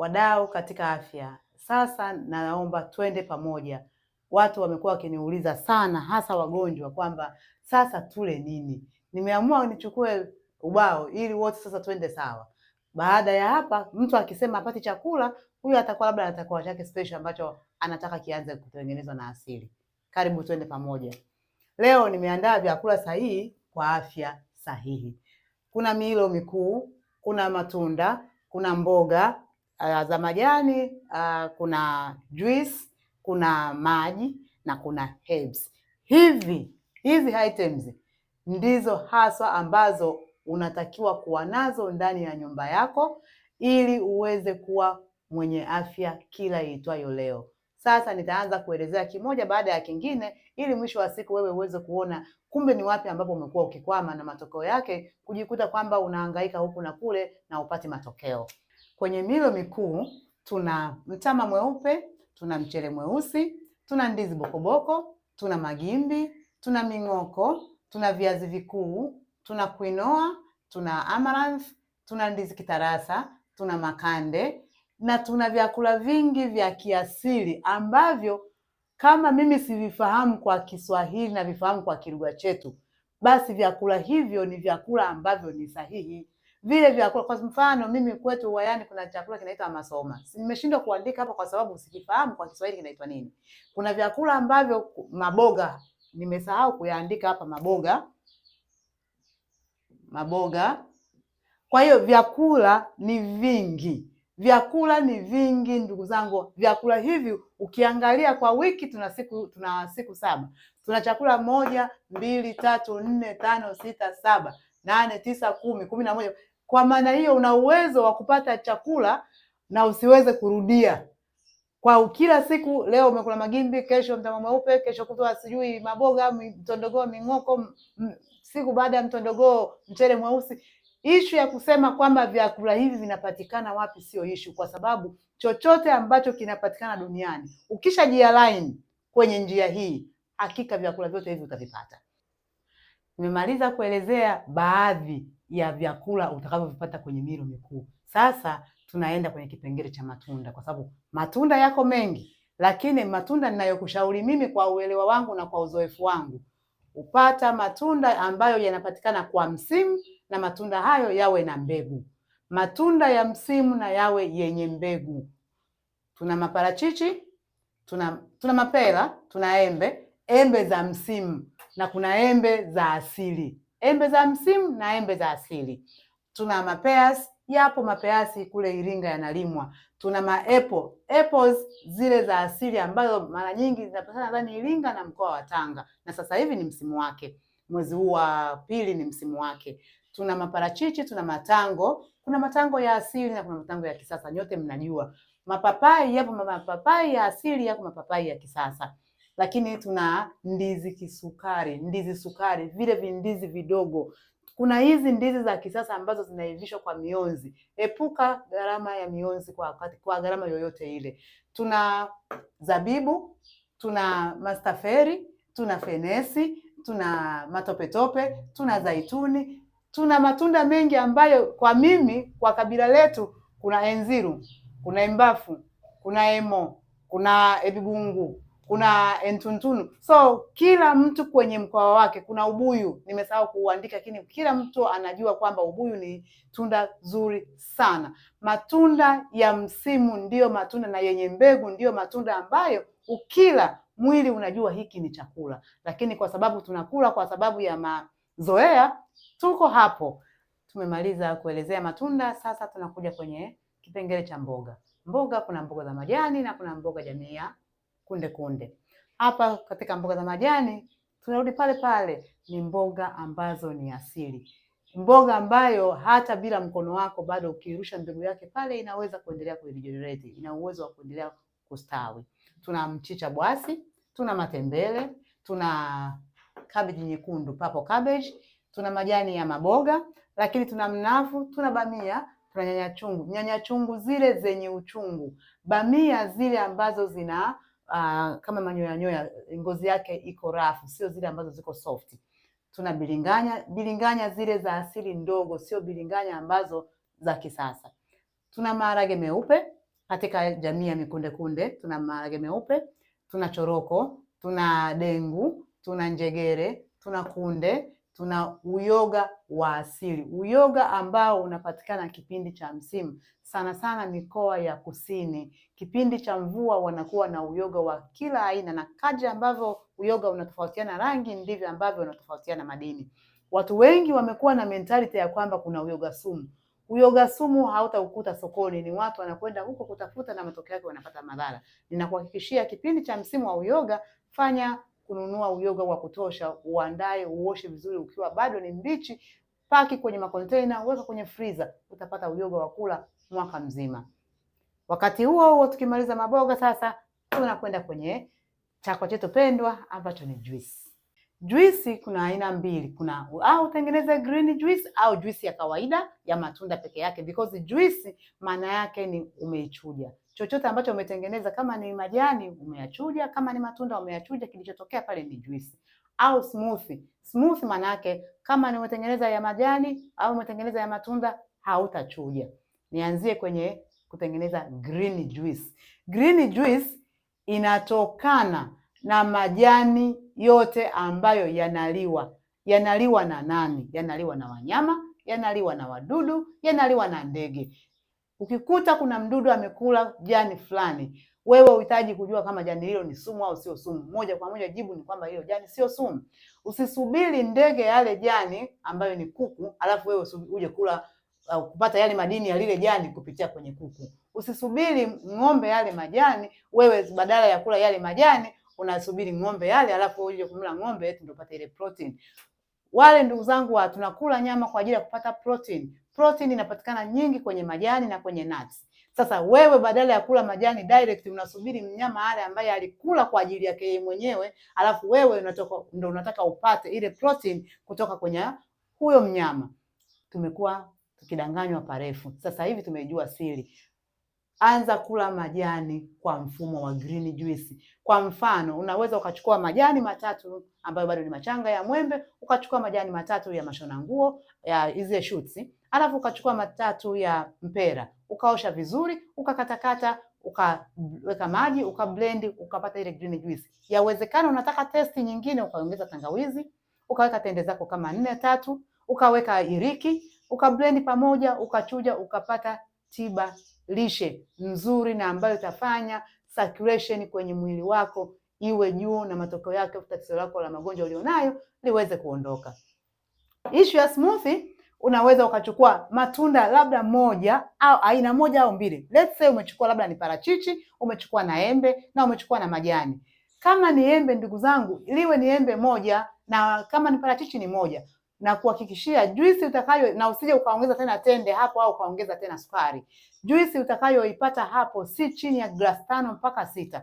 Wadau katika afya, sasa naomba twende pamoja. Watu wamekuwa wakiniuliza sana, hasa wagonjwa, kwamba sasa tule nini. Nimeamua nichukue ubao ili wote sasa twende sawa. Baada ya hapa, mtu akisema hapati chakula, huyo atakuwa labda atakuwa chake special ambacho anataka kianze kutengenezwa na asili. Karibu twende pamoja. Leo nimeandaa vyakula sahihi kwa afya sahihi. Kuna milo mikuu, kuna matunda, kuna mboga za majani, kuna juice, kuna maji na kuna herbs. Hizi items ndizo haswa ambazo unatakiwa kuwa nazo ndani ya nyumba yako ili uweze kuwa mwenye afya kila iitwayo leo. Sasa nitaanza kuelezea kimoja baada ya kingine ili mwisho wa siku wewe uweze kuona kumbe ni wapi ambapo umekuwa ukikwama na matokeo yake kujikuta kwamba unahangaika huku na kule na upati matokeo. Kwenye milo mikuu tuna mtama mweupe, tuna mchele mweusi, tuna ndizi bokoboko, tuna magimbi, tuna ming'oko, tuna viazi vikuu, tuna quinoa, tuna amaranth, tuna ndizi kitarasa, tuna makande na tuna vyakula vingi vya kiasili ambavyo kama mimi sivifahamu kwa Kiswahili na vifahamu kwa kilugha chetu, basi vyakula hivyo ni vyakula ambavyo ni sahihi. Vile vyakula, kwa mfano mimi kwetu Wayani kuna chakula kinaitwa masoma. Nimeshindwa kuandika hapa kwa sababu sikifahamu kwa Kiswahili kinaitwa nini. Kuna vyakula ambavyo maboga, nimesahau kuyaandika hapa maboga. Kwa hiyo vyakula ni vingi. Vyakula ni vingi ndugu zangu. Vyakula hivi ukiangalia kwa wiki tuna siku 7. Tuna chakula 1, 2, 3, 4, 5, 6, 7, 8, 9, 10, 11. Kwa maana hiyo una uwezo wa kupata chakula na usiweze kurudia. Kwa kila siku, leo umekula magimbi, kesho mtama mweupe, kesho kutwa sijui maboga, mtondogoo, ming'oko, siku baada ya mtondogoo mchele mweusi. Ishu ya kusema kwamba vyakula hivi vinapatikana wapi sio ishu, kwa sababu chochote ambacho kinapatikana duniani ukishajialign kwenye njia hii, hakika vyakula vyote hivi utavipata. Nimemaliza kuelezea baadhi ya vyakula utakavyovipata kwenye milo mikuu. Sasa tunaenda kwenye kipengele cha matunda, kwa sababu matunda yako mengi, lakini matunda ninayokushauri mimi kwa uelewa wangu na kwa uzoefu wangu, upata matunda ambayo yanapatikana kwa msimu na matunda hayo yawe na mbegu. Matunda ya msimu na yawe yenye mbegu. Tuna maparachichi, tuna mapera, tuna embe za msimu na kuna embe za asili. Embe za msimu na embe za asili. Tuna mapeas, yapo mapeasi kule Iringa yanalimwa. Tuna apples zile za asili ambazo mara nyingi zinapatikana ndani Iringa na mkoa wa Tanga. Na sasa hivi ni msimu wake. Mwezi huu wa pili ni msimu wake. Tuna maparachichi, tuna matango. Kuna matango ya asili na kuna matango ya kisasa. Nyote mnajua. Mapapai, yapo mapapai ya asili, yapo mapapai ya kisasa. Lakini tuna ndizi kisukari, ndizi sukari, vile vindizi vidogo. Kuna hizi ndizi za kisasa ambazo zinaivishwa kwa mionzi. Epuka gharama ya mionzi kwa gharama yoyote ile. Tuna zabibu, tuna mastaferi, tuna fenesi, tuna matopetope, tuna zaituni, tuna matunda mengi ambayo kwa mimi, kwa kabila letu, kuna enziru, kuna embafu, kuna emo, kuna ebigungu, kuna entuntunu. So kila mtu kwenye mkoa wake. Kuna ubuyu, nimesahau kuandika, lakini kila mtu anajua kwamba ubuyu ni tunda zuri sana. Matunda ya msimu ndiyo matunda na yenye mbegu ndiyo matunda ambayo ukila mwili unajua hiki ni chakula, lakini kwa sababu tunakula kwa sababu ya mazoea, tuko hapo. Tumemaliza kuelezea matunda, sasa tunakuja kwenye kipengele cha mboga. Mboga, kuna mboga za majani na kuna mboga jamii ya kunde. Hapa katika mboga za majani tunarudi pale pale, ni mboga ambazo ni asili. Mboga ambayo hata bila mkono wako bado ukirusha mbegu yake pale inaweza kuendelea kuregenerate, ina uwezo wa kuendelea kustawi. Tuna mchicha bwasi, tuna matembele, tuna cabbage nyekundu, purple cabbage, tuna majani ya maboga, lakini tuna mnavu, tuna bamia, tuna nyanya chungu zile zenye uchungu, bamia zile ambazo zina kama manyoya, ngozi yake iko rafu, sio zile ambazo ziko soft. Tuna bilinganya zile za asili ndogo, sio bilinganya ambazo za kisasa. Tuna maharage meupe, katika jamii ya mikunde kunde. Tuna maharage meupe, tuna choroko, tuna dengu, tuna njegere, tuna kunde, tuna uyoga wa asili, uyoga ambao unapatikana kipindi cha msimu, sana sana mikoa ya kusini. Kipindi cha mvua wanakuwa na uyoga wa kila aina, na kadri ambavyo uyoga unatofautiana rangi ndivyo ambavyo unatofautiana madini. Watu wengi wamekuwa na mentality ya kwamba kuna uyoga sumu. Uyoga sumu hautaukuta sokoni, ni watu wanakwenda huko kutafuta na matokeo yake wanapata madhara. Ninakuhakikishia kipindi cha msimu wa uyoga, fanya kununua uyoga wa kutosha, uandae, uoshe vizuri ukiwa bado ni mbichi, paki kwenye makontaina, weka kwenye freezer, utapata uyoga wa kula mwaka mzima. Wakati huo huo tukimaliza maboga sasa, tunakwenda kwenye chakula chetu pendwa ambacho ni juice. Juisi kuna aina mbili, kuna au utengeneze green juice au juisi ya kawaida ya matunda peke yake, because juisi maana yake ni umeichuja. Chochote ambacho umetengeneza, kama ni majani umeyachuja, kama ni matunda umeyachuja, kilichotokea pale ni juisi. Au smoothie. Smoothie maana yake kama ni umetengeneza ya majani au umetengeneza ya matunda, hautachuja. Nianzie kwenye kutengeneza green juice. Green juice inatokana na majani yote ambayo yanaliwa. Yanaliwa na nani? Yanaliwa na wanyama, yanaliwa na wadudu, yanaliwa na ndege. Ukikuta kuna mdudu amekula jani fulani, wewe uhitaji kujua kama jani hilo ni sumu au sio sumu. Moja kwa moja jibu ni kwamba hilo jani sio sumu. Usisubiri ndege yale jani ambayo ni kuku, alafu wewe uje kula kupata yale madini ya lile jani kupitia kwenye kuku. Usisubiri ng'ombe yale majani, wewe badala ya kula yale majani unasubiri ng'ombe yale, alafu uje kumla ng'ombe eti ndio upate ile protein. Wale ndugu zangu, tunakula nyama kwa ajili ya kupata protein. Protein inapatikana nyingi kwenye majani na kwenye nuts. Sasa wewe badala ya kula majani direct, unasubiri mnyama yale ambaye alikula kwa ajili yake yeye mwenyewe, alafu wewe ndio unataka upate ile protein kutoka kwenye huyo mnyama. Tumekuwa tukidanganywa parefu. Sasa hivi tumejua siri. Anza kula majani kwa mfumo wa green juice. Kwa mfano, unaweza ukachukua majani matatu ambayo bado ni machanga ya mwembe, ukachukua majani matatu ya mashona nguo ya hizo shoots, alafu ukachukua matatu ya mpera, ukaosha vizuri, ukakatakata, ukaweka maji, ukablend, ukapata ile green juice. Yawezekana unataka testi nyingine, ukaongeza tangawizi, ukaweka tende zako kama 4-3, ukaweka iriki, ukablend pamoja, ukachuja, ukapata tiba lishe nzuri na ambayo itafanya circulation kwenye mwili wako iwe juu, na matokeo yake tatizo lako la magonjwa ulionayo liweze kuondoka. Issue ya smoothie, unaweza ukachukua matunda labda moja au aina moja au mbili. Let's say umechukua labda ni parachichi, umechukua na embe na umechukua na majani. Kama ni embe, ndugu zangu, liwe ni embe moja, na kama ni parachichi ni moja, na kuhakikishia juisi utakayo, na usije ukaongeza tena tende hapo au ukaongeza tena sukari. Juisi utakayoipata hapo si chini ya glasi 5 mpaka 6.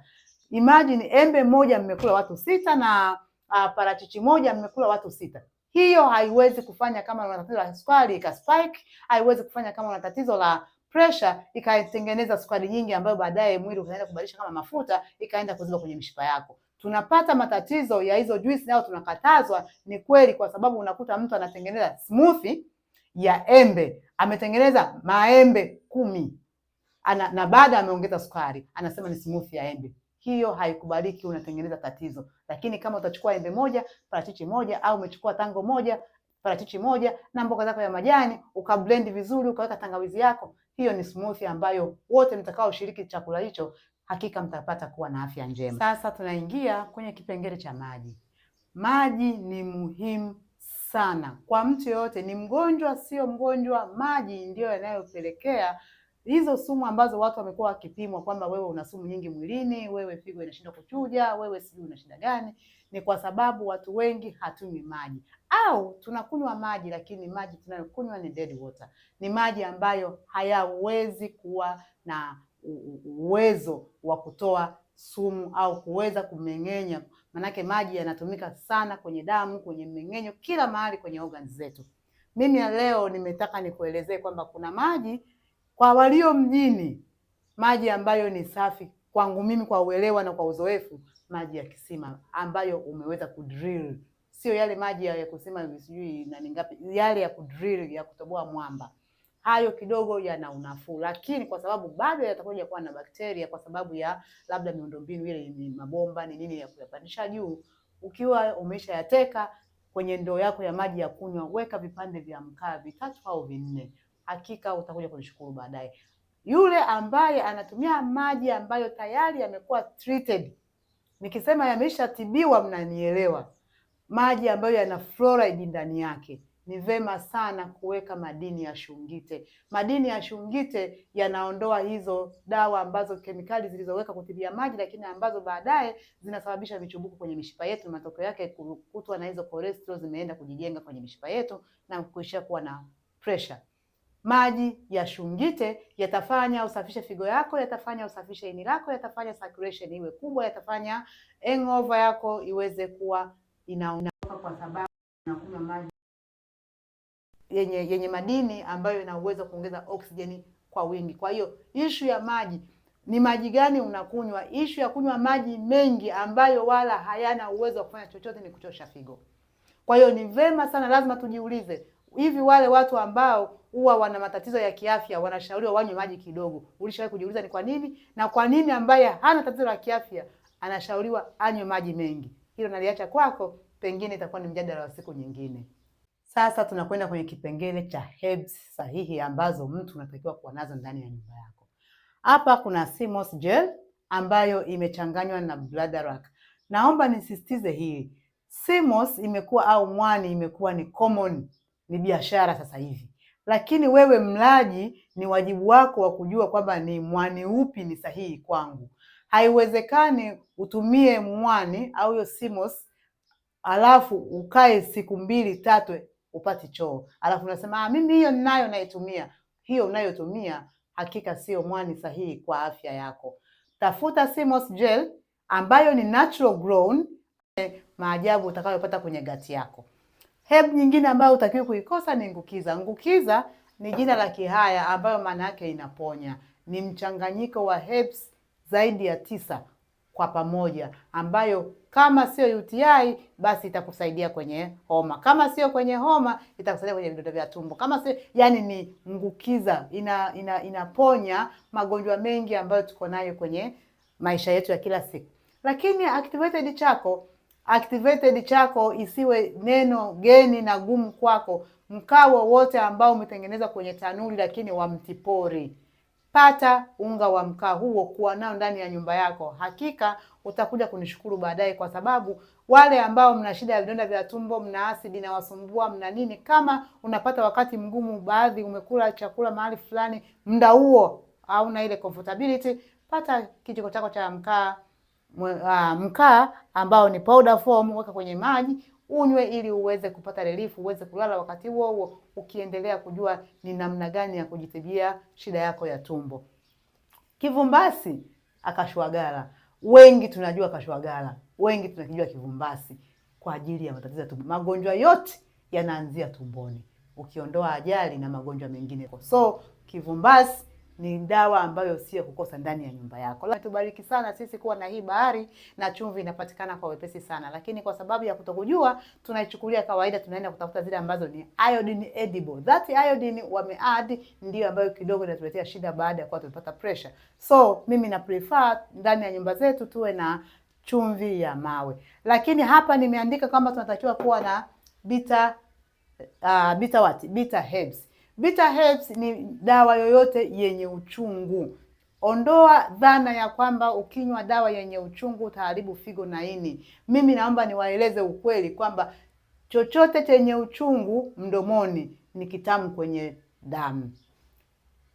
Imagine embe moja mmekula watu 6 na parachichi moja mmekula watu 6. Hiyo haiwezi kufanya kama una tatizo la sukari ikaspike, haiwezi kufanya kama una tatizo la pressure ikatengeneza sukari nyingi ambayo baadaye mwili unaenda kubadilisha kama mafuta ikaenda kuziba kwenye mishipa yako. Tunapata matatizo ya hizo juice nao tunakatazwa, ni kweli, kwa sababu unakuta mtu anatengeneza smoothie ya embe, ametengeneza maembe 10 na baada ameongeza sukari, anasema ni smoothie ya embe. Hiyo haikubaliki, unatengeneza tatizo. Lakini kama utachukua embe moja, parachichi moja, au umechukua tango moja, parachichi moja na mboga zako ya majani, ukablend vizuri, ukaweka tangawizi yako, hiyo ni smoothie ambayo wote mtakao shiriki chakula hicho hakika mtapata kuwa na afya njema. Sasa tunaingia kwenye kipengele cha maji. Maji ni muhimu sana kwa mtu yoyote, ni mgonjwa sio mgonjwa, maji ndio yanayopelekea hizo sumu ambazo watu wamekuwa wakipimwa kwamba wewe una sumu nyingi mwilini, wewe figo inashindwa kuchuja, wewe sijui una shida gani. Ni kwa sababu watu wengi hatunywi maji, au tunakunywa maji lakini maji tunayokunywa ni dead water. Ni maji ambayo hayawezi kuwa na uwezo wa kutoa sumu au kuweza kumeng'enya. Manake maji yanatumika sana kwenye damu, kwenye mmeng'enyo, kila mahali kwenye organs zetu. Mimi leo nimetaka nikuelezee kwamba kuna maji kwa walio mjini, maji ambayo ni safi kwangu mimi, kwa uelewa na kwa uzoefu, maji ya kisima ambayo umeweza kudrill. Sio yale maji ya kusema sijui nani ngapi, yale ya kudrill, ya kutoboa mwamba. hayo kidogo yana unafuu, lakini kwa sababu bado yatakuja kuwa na bakteria kwa sababu ya labda miundombinu ile ni mabomba ni nini ya kuyapandisha juu, ukiwa umeshayateka kwenye ndoo yako ya maji ya kunywa, weka vipande vya mkaa 3 au 4. Hakika utakuja kunishukuru baadaye. Yule ambaye anatumia maji ambayo tayari yamekuwa treated, nikisema yameshatibiwa mnanielewa, maji ambayo yana fluoride ndani yake, ni vema sana kuweka madini ya shungite. Madini ya shungite yanaondoa hizo dawa ambazo kemikali zilizoweka kutibia maji, lakini ambazo baadaye zinasababisha michubuko kwenye mishipa yetu. Matokeo yake kutwa na hizo cholesterol zimeenda kujijenga kwenye mishipa yetu na kuishia kuwa na pressure. Maji ya shungite yatafanya usafishe figo yako, yatafanya usafishe ini lako, yatafanya circulation iwe kubwa, yatafanya hangover yako iweze kuwa inaondoka, kwa sababu unakunywa maji yenye madini ambayo ina uwezo kuongeza oksijeni kwa wingi. Kwa hiyo issue ya maji ni maji gani unakunywa. Issue ya kunywa maji mengi ambayo wala hayana uwezo wa kufanya chochote ni kuchosha figo. Kwa hiyo ni vema sana, lazima tujiulize, hivi wale watu ambao huwa wana matatizo ya kiafya wanashauriwa wanywe maji kidogo, ulishawahi kujiuliza ni kwa nini? Na kwa nini ambaye hana tatizo la kiafya anashauriwa anywe maji mengi? Hilo naliacha kwako, pengine itakuwa ni mjadala wa siku nyingine. Sasa tunakwenda kwenye kipengele cha herbs sahihi ambazo mtu unatakiwa kuwa nazo ndani ya nyumba yako. Hapa kuna sea moss gel ambayo imechanganywa na bladderwrack. Naomba nisisitize hii, sea moss imekuwa au mwani imekuwa ni common, ni biashara sasa hivi, lakini wewe mlaji ni wajibu wako wa kujua kwamba ni mwani upi ni sahihi kwangu. Haiwezekani utumie mwani au hiyo sea moss alafu ukae siku 2-3 upati choo, alafu unasema mimi hiyo ninayo naitumia. Hiyo unayotumia hakika sio mwani sahihi kwa afya yako. Tafuta sea moss gel ambayo ni natural grown, maajabu utakayopata kwenye gati yako. Herb nyingine ambayo utakiwa kuikosa ni ngukiza. Ngukiza ni jina la Kihaya ambayo maana yake inaponya. Ni mchanganyiko wa herbs zaidi ya 9 kwa pamoja, ambayo kama sio UTI basi itakusaidia kwenye homa, kama sio kwenye homa itakusaidia kwenye vidonda vya tumbo, kama sio, yani ni ngukiza inaponya magonjwa mengi ambayo tuko nayo kwenye maisha yetu ya kila siku. Lakini activated chako isiwe neno geni na gumu kwako. Mkaa wowote ambao umetengenezwa kwenye tanuri lakini wa mtipori, pata unga wa mkaa huo, kuwa nao ndani ya nyumba yako. Hakika utakuja kunishukuru baadaye, kwa sababu wale ambao mna shida ya vidonda vya tumbo, mna asidi na wasumbua, mna nini, kama unapata wakati mgumu, baadhi umekula chakula mahali fulani, muda huo hauna ile comfortability, pata kijiko chako cha mkaa ambao ni powder form, weka kwenye maji unywe, ili uweze kupata relief, uweze kulala wakati huo huo ukiendelea kujua ni namna gani ya kujitibia shida yako ya tumbo. Kivumbasi, akashwagala. Wengi tunajua akashwagala, wengi tunakijua kivumbasi kwa ajili ya matatizo ya tumbo. Magonjwa yote yanaanzia tumboni, ukiondoa ajali na magonjwa mengine. So kivumbasi ni dawa ambayo sio kukosa ndani ya nyumba yako. Tubariki sana sisi kuwa na hii bahari, na chumvi inapatikana kwa wepesi sana, lakini kwa sababu ya kutokujua tunaichukulia kawaida, tunaenda kutafuta zile ambazo ni iodine edible. That iodine wameadd ndio ambayo kidogo inatuletea shida baada ya kuwa tumepata pressure. So mimi na prefer ndani ya nyumba zetu tuwe na chumvi ya mawe. Lakini hapa nimeandika kama tunatakiwa kuwa na bitter herbs. Bitter herbs ni dawa yoyote yenye uchungu. Ondoa dhana ya kwamba ukinywa dawa yenye uchungu utaharibu figo na ini. Mimi naomba niwaeleze ukweli kwamba chochote chenye uchungu mdomoni ni kitamu kwenye damu.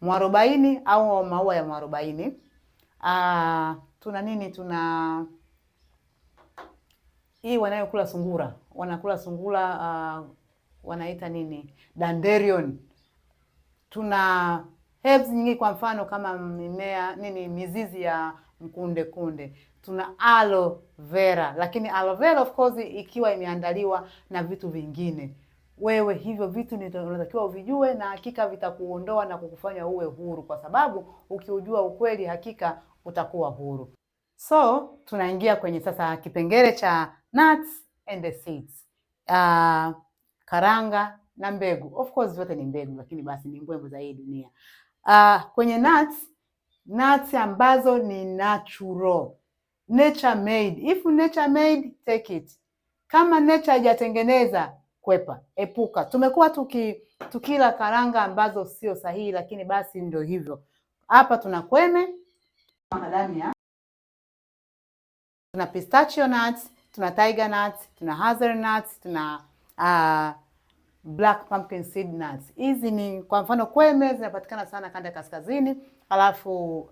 Mwarobaini au maua ya mwarobaini. Tuna nini? Tuna hii wanayokula sungura. Wanakula sungura, wanaita nini? Dandelion. Tuna herbs nyingi, kwa mfano kama mizizi ya mkunde. Tuna aloe vera, lakini aloe vera of course ikiwa imeandaliwa na vitu vingine. Wewe hivyo vitu unatakiwa uvijue, na hakika vitakuondoa na kukufanya uwe huru, kwa sababu ukiujua ukweli hakika utakuwa huru. So tunaingia kwenye sasa kipengele cha nuts and the seeds. Karanga na mbegu. Of course zote ni mbegu, lakini basi ni mbwembwe za hii dunia. Kwenye nuts ambazo ni natural, nature made. If nature made, take it. Kama nature haijatengeneza, kwepa, epuka. Tumekuwa tukila karanga ambazo sio sahihi, lakini basi ndio hivyo. Hapa tuna kweme, macadamia, tuna pistachio nuts, tuna tiger nuts, tuna hazelnuts, tuna black pumpkin seed nuts. Hizi ni kwa mfano kweme zinapatikana sana kanda ya kaskazini, alafu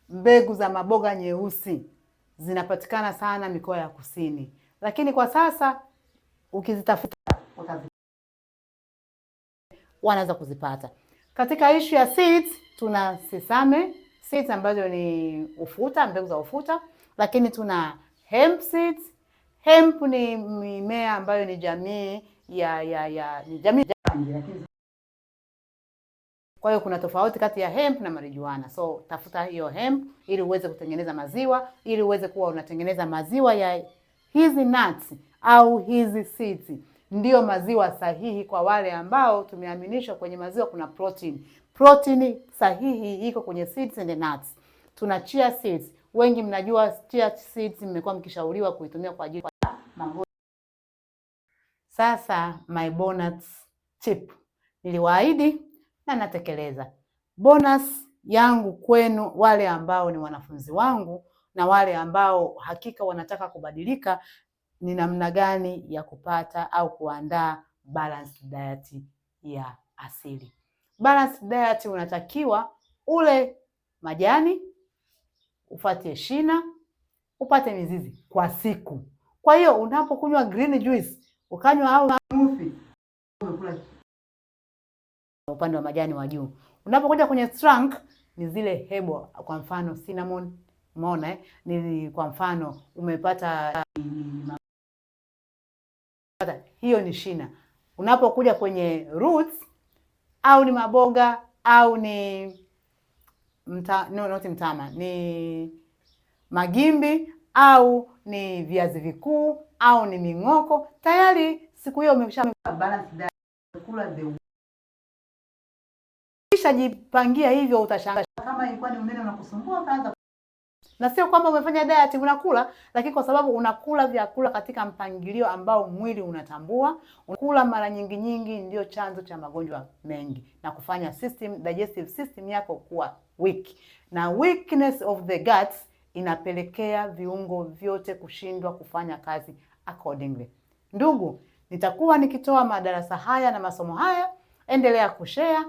mbegu za maboga nyeusi zinapatikana sana mikoa ya kusini. Lakini kwa sasa ukizitafuta wanaweza kuzipata. Katika issue ya seeds tuna sesame seeds ambazo ni ufuta, mbegu za ufuta, lakini tuna hemp seeds. Hemp ni mimea ambayo ni jamii ni jamii, kwa hiyo kuna tofauti kati ya hemp na marijuana. So tafuta hiyo hemp ili uweze kutengeneza maziwa, ili uweze kuwa unatengeneza maziwa ya hizi nuts au hizi seeds. Ndiyo maziwa sahihi kwa wale ambao tumeaminishwa kwenye maziwa kuna protein. Protein sahihi iko kwenye seeds and nuts. Tuna chia seeds. Wengi mnajua chia seeds mmekuwa mkishauriwa kuitumia kwa ajili ya magonjwa. Sasa my bonus tip. Niliwaahidi na natekeleza. Bonus yangu kwenu wale ambao ni wanafunzi wangu na wale ambao hakika wanataka kubadilika ni namna gani ya kupata au kuandaa balanced diet ya asili. Balanced diet unatakiwa ule majani, ufuate shina, upate mizizi kwa siku. Kwa hiyo unapokunywa green juice, ukanywa au smoothie, umekula upande wa majani wa juu. Unapokuja kwenye trunk ni zile hebo, kwa mfano cinnamon, umeona ni kwa mfano umepata hiyo ni shina. Unapokuja kwenye roots au ni maboga au ni not mtama, ni magimbi au ni viazi vikuu au ni ming'oko, tayari siku hiyo umesha balance diet, kula kisha jipangia hivyo. Utashangaa kama ilikuwa ni unene unakusumbua utaanza. Na sio kwamba umefanya diet unakula, lakini kwa sababu unakula vyakula katika mpangilio ambao mwili unatambua. Unakula mara nyingi ndio chanzo cha magonjwa mengi na kufanya digestive system yako kuwa weak. Na weakness of the guts inapelekea viungo vyote kushindwa kufanya kazi accordingly. Ndugu, nitakuwa nikitoa madarasa haya na masomo haya, endelea kushare,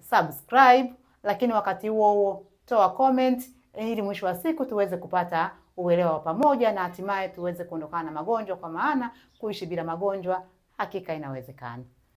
subscribe, lakini wakati huo toa comment ili mwisho wa siku tuweze kupata uelewa wa pamoja na hatimaye tuweze kuondokana na magonjwa, kwa maana kuishi bila magonjwa hakika inawezekana.